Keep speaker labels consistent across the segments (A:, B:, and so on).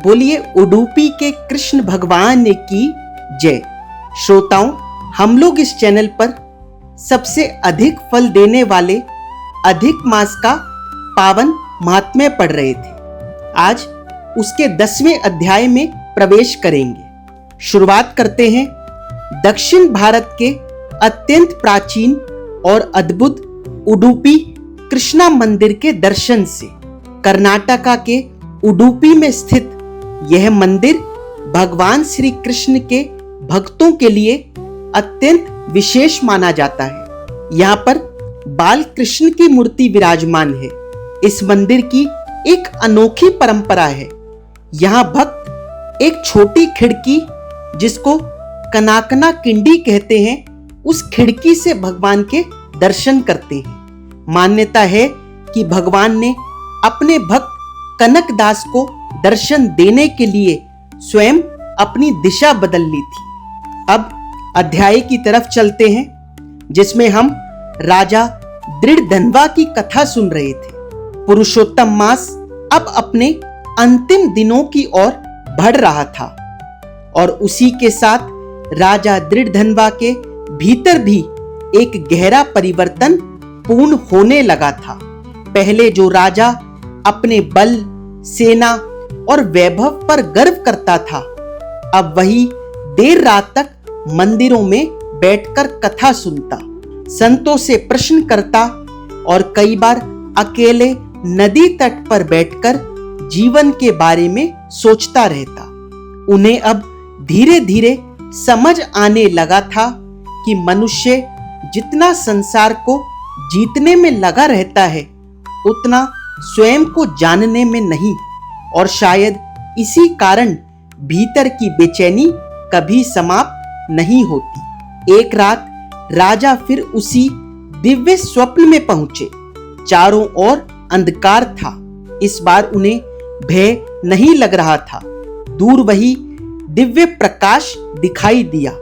A: बोलिए उडुपी के कृष्ण भगवान की जय। श्रोताओं, हम लोग इस चैनल पर सबसे अधिक फल देने वाले अधिक मास का पावन महात्म्य पढ़ रहे थे। आज उसके 10वें अध्याय में प्रवेश करेंगे। शुरुआत करते हैं दक्षिण भारत के अत्यंत प्राचीन और अद्भुत उडुपी कृष्णा मंदिर के दर्शन से। कर्नाटका के उडुपी में स्थित यह मंदिर भगवान श्री कृष्ण के भक्तों के लिए अत्यंत विशेष माना जाता है। यहाँ पर बाल कृष्ण की मूर्ति विराजमान है। इस मंदिर की एक अनोखी परंपरा है। यहाँ भक्त एक छोटी खिड़की, जिसको कनाकना किंडी कहते हैं, उस खिड़की से भगवान के दर्शन करते हैं। मान्यता है कि भगवान ने अपने भक्त कनकदास को दर्शन देने के लिए स्वयं अपनी दिशा बदल ली थी। अब अध्याय की तरफ चलते हैं, जिसमें हम राजा दृढ़धनवा की कथा सुन रहे थे। पुरुषोत्तम मास अब अपने अंतिम दिनों की ओर बढ़ रहा था और उसी के साथ राजा दृढ़धनवा के भीतर भी एक गहरा परिवर्तन पूर्ण होने लगा था। पहले जो राजा अपने बल, सेना और वैभव पर गर्व करता था, अब वही देर रात तक मंदिरों में बैठकर कथा सुनता, संतों से प्रश्न करता और कई बार अकेले नदी तट पर बैठकर जीवन के बारे में सोचता रहता। उन्हें अब धीरे धीरे समझ आने लगा था कि मनुष्य जितना संसार को जीतने में लगा रहता है, उतना स्वयं को जानने में नहीं, और शायद इसी कारण भीतर की बेचैनी कभी समाप्त नहीं होती। एक रात राजा फिर उसी दिव्य स्वप्न में पहुंचे। चारों ओर अंधकार था। इस बार उन्हें भय नहीं लग रहा था। दूर वही दिव्य प्रकाश दिखाई दिया,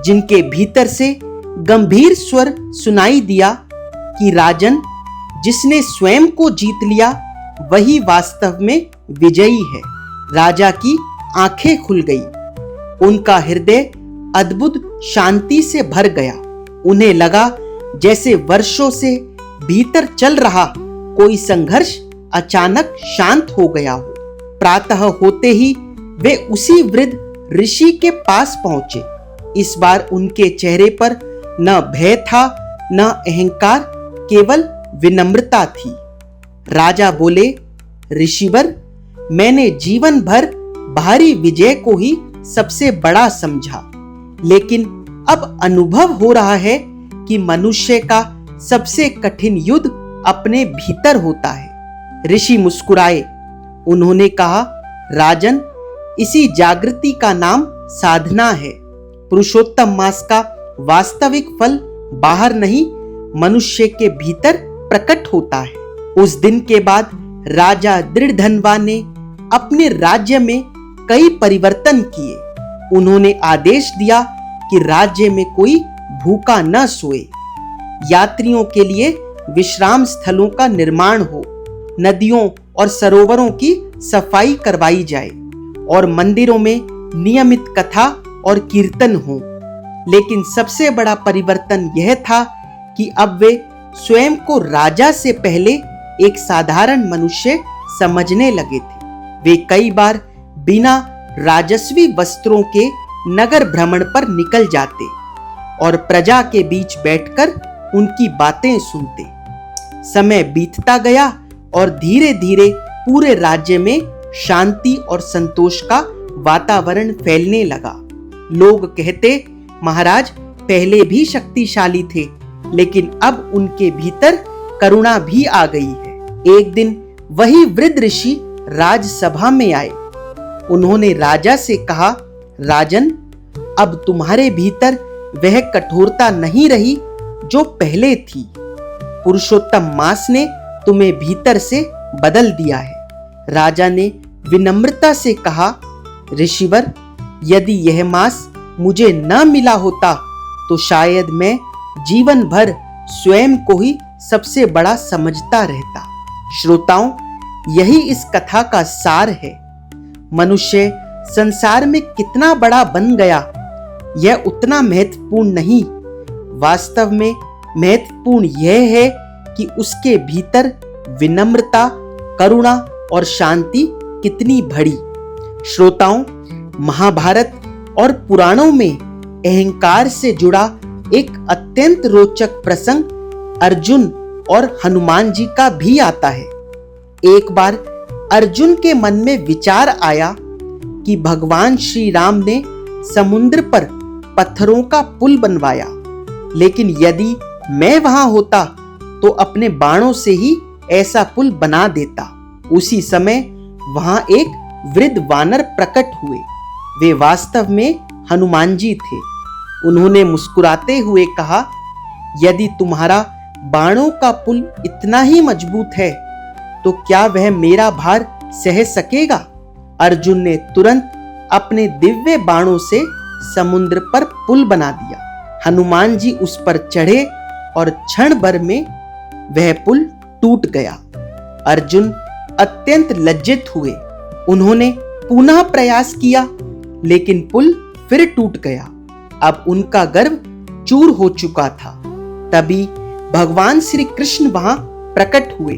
A: जिनके भीतर से गंभीर स्वर सुनाई दिया कि राजन, जिसने स्वयं को जीत लिया वही वास्तव में विजयी है। राजा की आंखें खुल गई। उनका हृदय अद्भुत शांति से भर गया। उन्हें लगा जैसे वर्षों से भीतर चल रहा कोई संघर्ष अचानक शांत हो गया हो। प्रातः होते ही वे उसी वृद्ध ऋषि के पास पहुंचे। इस बार उनके चेहरे पर न भय था, न अहंकार, केवल विनम्रता थी। राजा बोले, ऋषिवर, मैंने जीवन भर बाहरी विजय को ही सबसे बड़ा समझा, लेकिन अब अनुभव हो रहा है कि मनुष्य का सबसे कठिन युद्ध अपने भीतर होता है। ऋषि मुस्कुराए। उन्होंने कहा, राजन, इसी जागृति का नाम साधना है। पुरुषोत्तम मास का वास्तविक फल बाहर नहीं, मनुष्य के भीतर प्रकट होता है। उस दिन के बाद राजा दृढ़धनवा ने अपने राज्य में कई परिवर्तन किए। उन्होंने आदेश दिया कि राज्य में कोई भूखा न सोए, यात्रियों के लिए विश्राम स्थलों का निर्माण हो, नदियों और सरोवरों की सफाई करवाई जाए और मंदिरों में नियमित कथा और कीर्तन हो। लेकिन सबसे बड़ा परिवर्तन यह था कि अब वे स्वयं को राजा से पहले एक साधारण मनुष्य समझने लगे थे। वे कई बार बिना राजस्वी वस्त्रों के नगर भ्रमण पर निकल जाते और प्रजा के बीच बैठकर उनकी बातें सुनते। समय बीतता गया और धीरे धीरे पूरे राज्य में शांति और संतोष का वातावरण फैलने लगा। लोग कहते, महाराज पहले भी शक्तिशाली थे, लेकिन अब उनके भीतर करुणा भी आ गई है। एक दिन वही वृद्ध ऋषि राजसभा में आए। उन्होंने राजा से कहा, राजन, अब तुम्हारे भीतर वह कठोरता नहीं रही जो पहले थी। पुरुषोत्तम मास ने तुम्हें भीतर से बदल दिया है। राजा ने विनम्रता से कहा, ऋषिवर, यदि यह मास मुझे न मिला होता तो शायद मैं जीवन भर स्वयं को ही सबसे बड़ा समझता रहता। श्रोताओं, यही इस कथा का सार है। मनुष्य संसार में कितना बड़ा बन गया, यह उतना महत्वपूर्ण नहीं। वास्तव में महत्वपूर्ण यह है कि उसके भीतर विनम्रता, करुणा और शांति कितनी बढ़ी। श्रोताओं, महाभारत और पुराणों में अहंकार से जुड़ा एक अत्यंत रोचक प्रसंग अर्जुन और हनुमान जी का भी आता है। एक बार अर्जुन के मन में विचार आया कि भगवान श्री राम ने समुद्र पर पत्थरों का पुल बनवाया, लेकिन यदि मैं वहां होता तो अपने बाणों से ही ऐसा पुल बना देता। उसी समय वहां एक वृद्ध वानर प्रकट हुए। वे वास्तव में हनुमान जी थे। उन्होंने मुस्कुराते हुए कहा, यदि तुम्हारा बाणों का पुल इतना ही मजबूत है तो क्या वह मेरा भार सह सकेगा? अर्जुन ने तुरंत अपने दिव्य बाणों से समुद्र पर पुल बना दिया। हनुमान जी उस पर चढ़े और क्षण भर में वह पुल टूट गया। अर्जुन अत्यंत लज्जित हुए। उन्होंने पुनः प्रयास किया, लेकिन पुल फिर टूट गया। अब उनका गर्व चूर हो चुका था। तभी भगवान श्री कृष्ण वहां प्रकट हुए।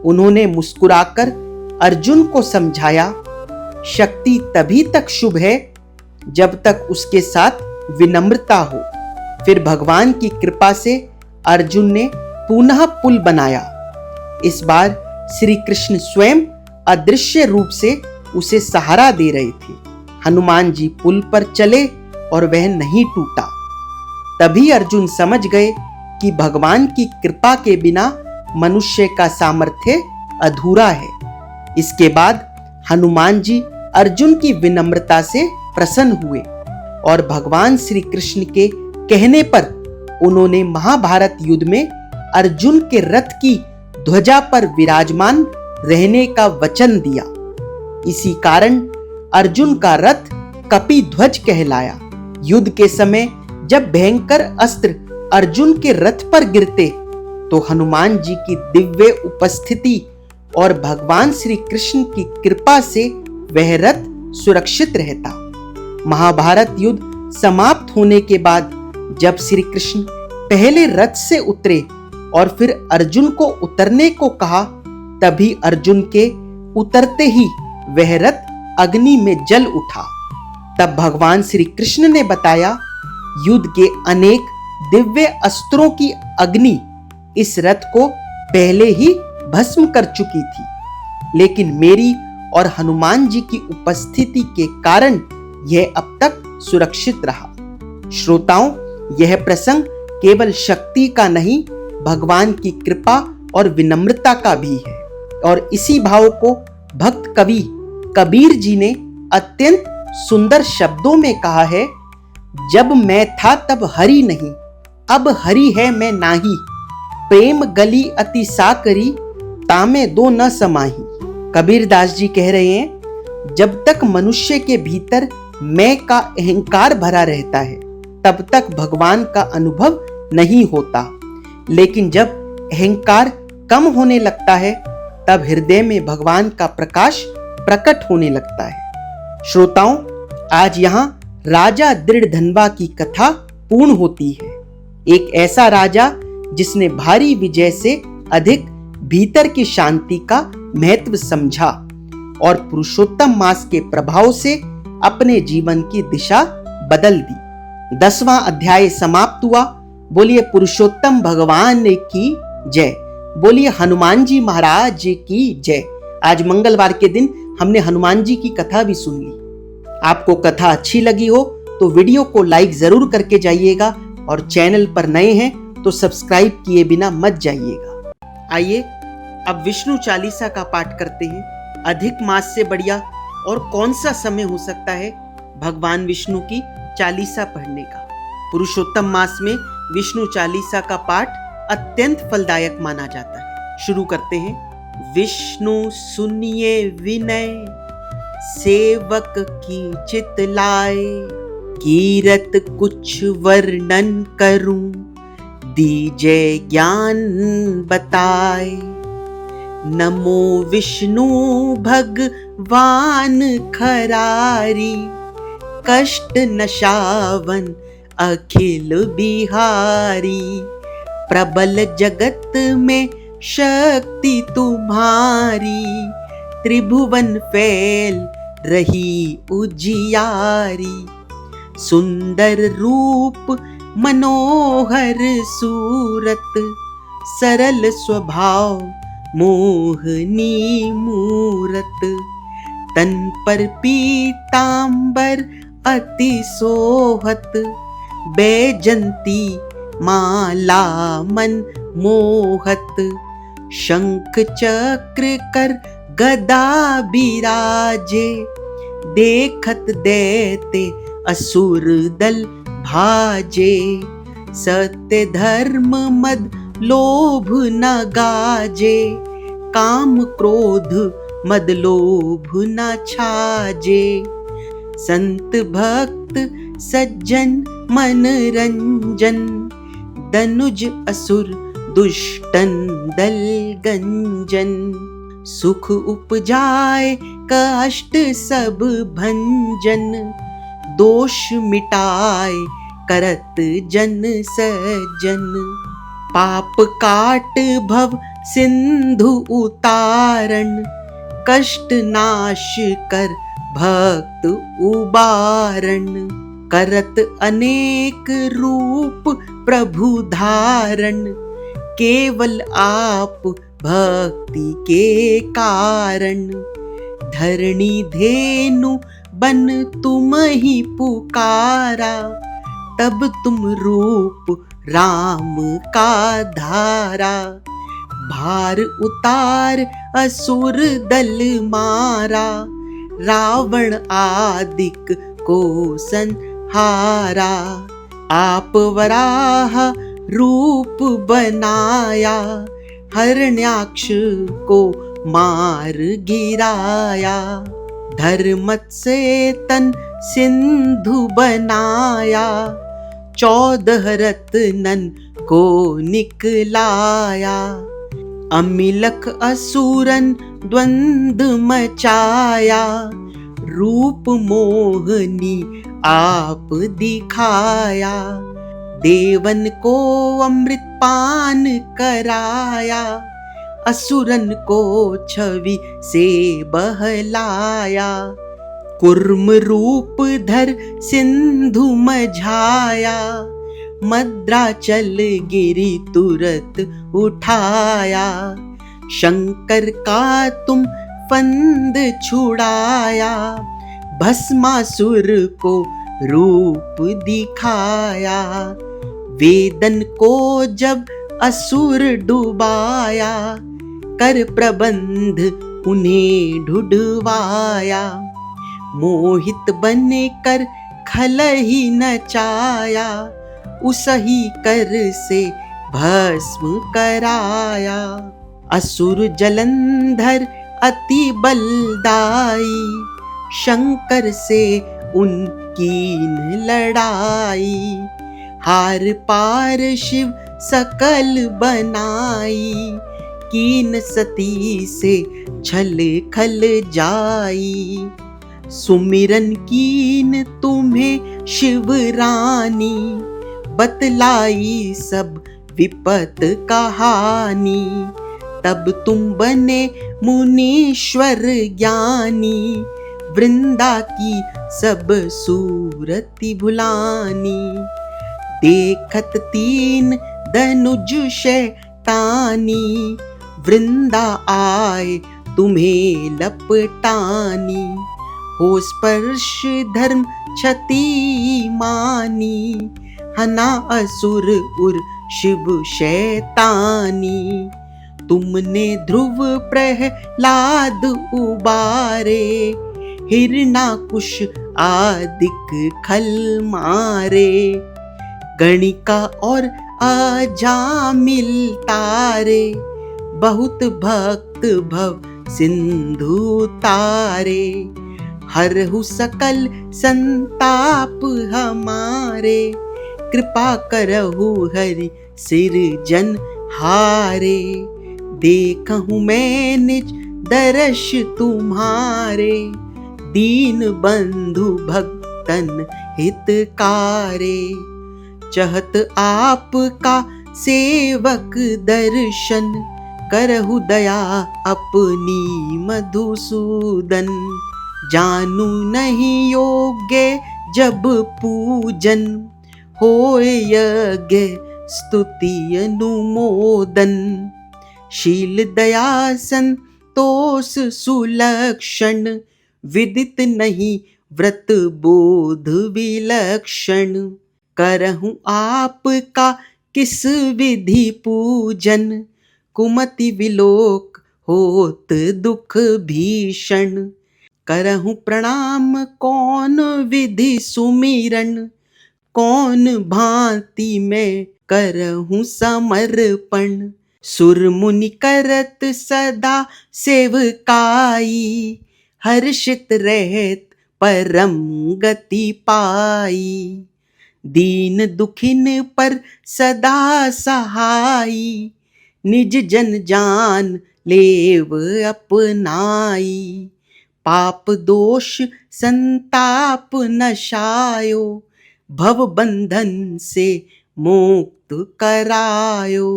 A: उन्होंने मुस्कुराकर अर्जुन को समझाया, शक्ति तभी तक शुभ है जब तक उसके साथ विनम्रता हो। फिर भगवान की कृपा से अर्जुन ने पुनः पुल बनाया। इस बार श्री कृष्ण स्वयं अदृश्य रूप से उसे सहारा दे रहे थे। हनुमान जी पुल पर चले और वह नहीं टूटा। तभी अर्जुन समझ गए कि भगवान की कृपा के बिना मनुष्य का सामर्थ्य अधूरा है। इसके बाद हनुमान जी अर्जुन की विनम्रता से प्रसन्न हुए और भगवान श्री कृष्ण के कहने पर उन्होंने महाभारत युद्ध में अर्जुन के रथ की ध्वजा पर विराजमान रहने का वचन दिया। इसी कारण अर्जुन का रथ कपिध्वज कहलाया। युद्ध के समय जब भयंकर अस्त्र अर्जुन के रथ पर गिरते तो हनुमान जी की दिव्य उपस्थिति और भगवान श्री कृष्ण की कृपा से वह रथ सुरक्षित रहता। महाभारत युद्ध समाप्त होने के बाद जब श्री कृष्ण पहले रथ से उतरे और फिर अर्जुन को उतरने को कहा, तभी अर्जुन के उतरते ही वह रथ अग्नि में जल उठा। तब भगवान श्री कृष्ण ने बताया, युद्ध के अनेक दिव्य अस्त्रों की अग्नि इस रथ को पहले ही भस्म कर चुकी थी, लेकिन मेरी और हनुमान जी की उपस्थिति के कारण यह अब तक सुरक्षित रहा। श्रोताओं, यह प्रसंग केवल शक्ति का नहीं, भगवान की कृपा और विनम्रता का भी है। और इसी भाव को भक्त कवि कबीर जी ने अत्यंत सुंदर शब्दों में कहा है, जब मैं था तब हरि नहीं, अब हरि है मैं नाही, प्रेम गली अति साकरी, तामे दो न समाही। कबीर दास जी कह रहे हैं, जब तक मनुष्य के भीतर मैं का अहंकार भरा रहता है तब तक भगवान का अनुभव नहीं होता, लेकिन जब अहंकार कम होने लगता है तब हृदय में भगवान का प्रकाश प्रकट होने लगता है। श्रोताओं, आज यहाँ राजा दृढ़धनवा की कथा पूर्ण होती है। एक ऐसा राजा जिसने भारी विजय से अधिक भीतर की शांति का महत्व समझा और पुरुषोत्तम मास के प्रभाव से अपने जीवन की दिशा बदल दी। 10वां अध्याय समाप्त हुआ। बोलिए पुरुषोत्तम भगवान की जय। बोलिए हनुमान जी महाराज की जय। आज मंगलवार के दिन हमने हनुमान जी की कथा भी सुन ली। आपको कथा अच्छी लगी हो तो वीडियो को लाइक जरूर करके जाइएगा और चैनल पर नए हैं तो सब्सक्राइब किए बिना मत जाइएगा। आइए अब विष्णु चालीसा का पाठ करते हैं। अधिक मास से बढ़िया और कौन सा समय हो सकता है भगवान विष्णु की चालीसा पढ़ने का। पुरुषोत्तम मास में विष्णु चालीसा का पाठ अत्यंत फलदायक माना जाता है। शुरू करते हैं। विष्णु सुनिए विनय, सेवक की चित लाए, कीरत कुछ वर्णन करूं, दीजे ज्ञान बताए। नमो विष्णु भगवान वान खरारी, कष्ट नशावन अखिल बिहारी। प्रबल जगत में शक्ति तुम्हारी, त्रिभुवन फैल रही उजियारी। सुंदर रूप मनोहर सूरत, सरल स्वभाव मोहनी मूरत। तन पर पीतांबर अति सोहत, बैजंती माला मन मोहत। शंख चक्र कर गदा बिराजे, देखत दैत्य असुर दल भाजे। सत्य धर्म मद लोभ न गाजे, काम क्रोध मद लोभ न छाजे। संत भक्त सज्जन मन रंजन, दनुज असुर दुष्टन दल गंजन। सुख उपजाए कष्ट सब भंजन, दोष मिटाए करत जन सज्जन। पाप काट भव सिंधु उतारण, कष्ट नाश कर भक्त उबारण। करत अनेक रूप प्रभु धारण, केवल आप भक्ति के कारण। धरणी धेनु बन तुम ही पुकारा, तब तुम रूप राम का धारा। भार उतार असुर दल मारा, रावण आदिक को संहारा। आप वराह रूप बनाया, हिरण्याक्ष को मार गिराया। धर्मत से तन सिंधु बनाया, 14 रत्नन को निकलाया। अमिलक असुरन द्वंद मचाया, रूप मोहनी आप दिखाया। देवन को अमृत पान कराया, असुरन को छवि से बहलाया। कुर्म रूप धर सिंधु मझाया, मद्राचल गिरी तुरत उठाया। शंकर का तुम फंद छुड़ाया, भस्मासुर को रूप दिखाया। वेदन को जब असुर डुबाया, कर प्रबंध उन्हें ढूंढवाया। मोहित बने कर खल ही नचाया, उसही कर से भस्म कराया। असुर जलंधर अति बलदाई, शंकर से उनकी लड़ाई। हार पार शिव सकल बनाई, कीन सती से छल खल जाई। सुमिरन कीन तुम्हें शिव रानी, बतलाई सब विपत कहानी। तब तुम बने मुनीश्वर ज्ञानी, वृंदा की सब सूरति भुलानी। देखत 3 धनुज शैतानी, वृंदा आए तुम्हें लपटानी। हो स्पर्श धर्म क्षति मानी, हना असुर उर शिव शैतानी। तुमने ध्रुव प्रहलाद उबारे, हिरणाकुश आदिक खल मारे। गणिका और अजामिल तारे, बहुत भक्त भव सिंधु तारे। हरहु सकल संताप हमारे, कृपा करहु हरि सिरजन हारे। देखहु मैं निज दर्श तुम्हारे, दीन बंधु भक्तन हितकारे। चहत आपका सेवक दर्शन, करहु दया अपनी मधुसूदन। जानू नहीं योग्य जब पूजन, होय यज्ञ स्तुति अनुमोदन। शील दया संतोष सुलक्षण, विदित नहीं व्रत बोध विलक्षण। करहूँ आपका किस विधि पूजन, कुमति विलोक होत दुख भीषण। करहूँ प्रणाम कौन विधि सुमिरन, कौन भांति में करहूँ समर्पण। सुर मुनि करत सदा सेवकाई, हर्षित रहत परम गति पाई। दीन दुखिन पर सदा सहाई, निज जन जान लेव अपनाई। पाप दोष संताप नशायो, भव बंधन से मुक्त करायो।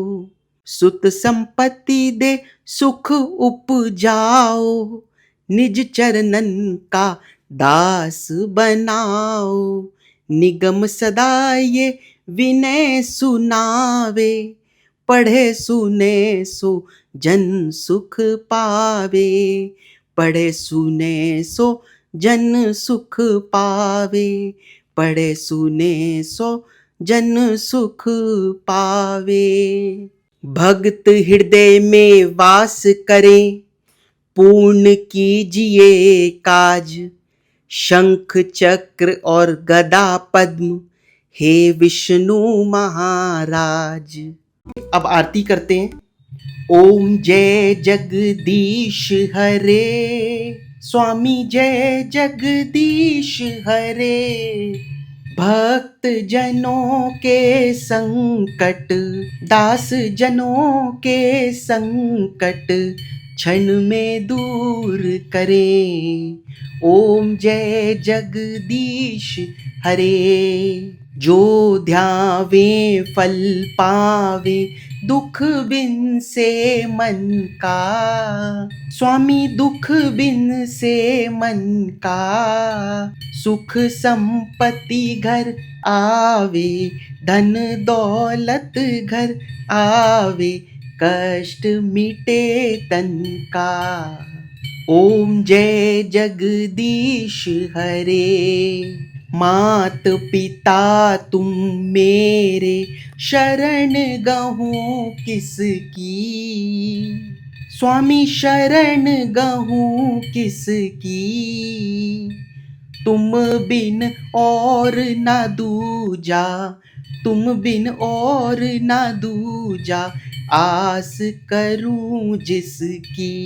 A: सुत संपत्ति दे सुख उपजाओ, निज चरणन का दास बनाओ। निगम सदा ये विनय सुनावे, पढ़े सुने सो जन सुख पावे। पढ़े सुने सो जन सुख पावे, पढ़े सुने सो जन सुख पावे। भक्त हृदय में वास करें, पूर्ण कीजिए काज। शंख चक्र और गदा पद्म, हे विष्णु महाराज। अब आरती करते हैं। ओम जय जगदीश हरे, स्वामी जय जगदीश हरे। भक्त जनों के संकट, दास जनों के संकट क्षण में दूर करें। ओम जय जगदीश हरे। जो ध्यावे फल पावे, दुख बिन से मन का। स्वामी दुख बिन से मन का, सुख संपत्ति घर आवे। धन दौलत घर आवे, कष्ट मिटे तन का। ओम जय जगदीश हरे। मात पिता तुम मेरे, शरण गहूँ किसकी। स्वामी शरण गहूँ किसकी। तुम बिन और न दूजा, तुम बिन और न दूजा, आस करूं जिसकी।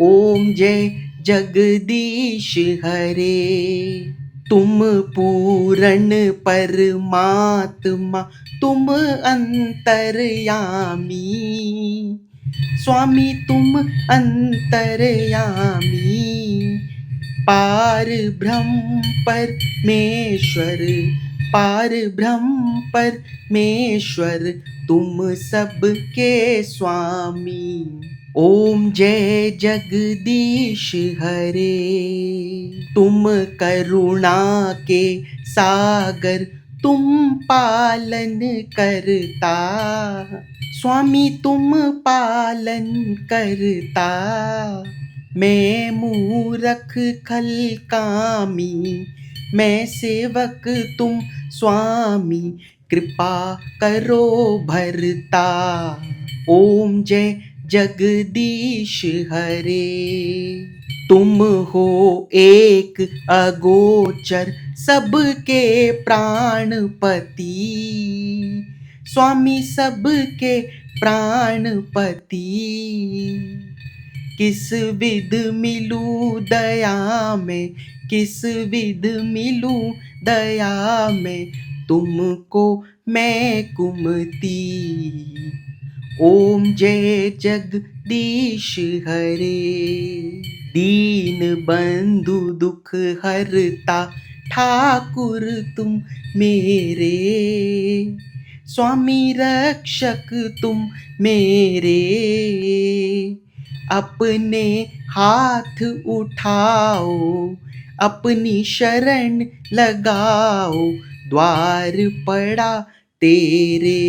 A: ओम जय जगदीश हरे। तुम पूर्ण परमात्मा, तुम अंतर्यामी। स्वामी तुम अंतर्यामी। पार ब्रह्म परमेश्वर, पार ब्रह्म परमेश्वर, तुम सबके स्वामी। ओम जय जगदीश हरे। तुम करुणा के सागर, तुम पालन करता। स्वामी तुम पालन करता। मैं मूरख खल कामी, मैं सेवक तुम स्वामी, कृपा करो भरता। ओम जय जगदीश हरे। तुम हो एक अगोचर, सबके प्राणपति। स्वामी सबके प्राणपति। किस विध मिलूं दया में, किस विध मिलूं दया में, तुमको मैं कुमति। ओम जय जगदीश हरे। दीन बंधु दुख हरता ठाकुर तुम मेरे, स्वामी रक्षक तुम मेरे। अपने हाथ उठाओ, अपनी शरण लगाओ, द्वार पड़ा तेरे।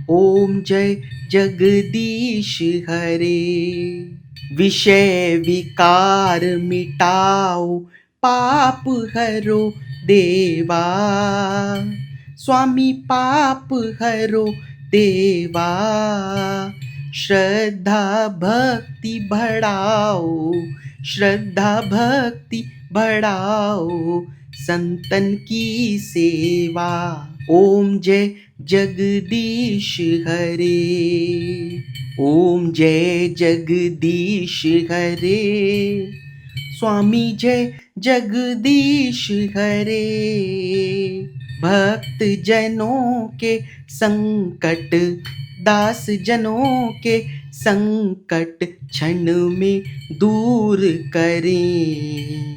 A: ओम जय जगदीश हरे। विषय विकार मिटाओ, पाप हरो देवा, स्वामी पाप हरो देवा। श्रद्धा भक्ति बढ़ाओ, श्रद्धा भक्ति बढ़ाओ, संतन की सेवा। ओम जय जगदीश हरे। ओम जय जगदीश हरे। स्वामी जय जगदीश हरे। भक्त जनों के संकट, दास जनों के संकट क्षण में दूर करें।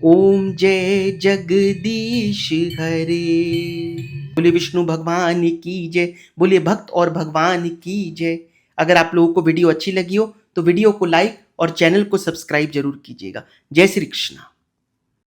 A: ओम जय जगदीश हरे। बोले विष्णु भगवान की जय, बोले भक्त और भगवान की जय। अगर आप लोगों को वीडियो अच्छी लगी हो तो वीडियो को लाइक और चैनल को सब्सक्राइब जरूर कीजिएगा। जय श्री कृष्ण।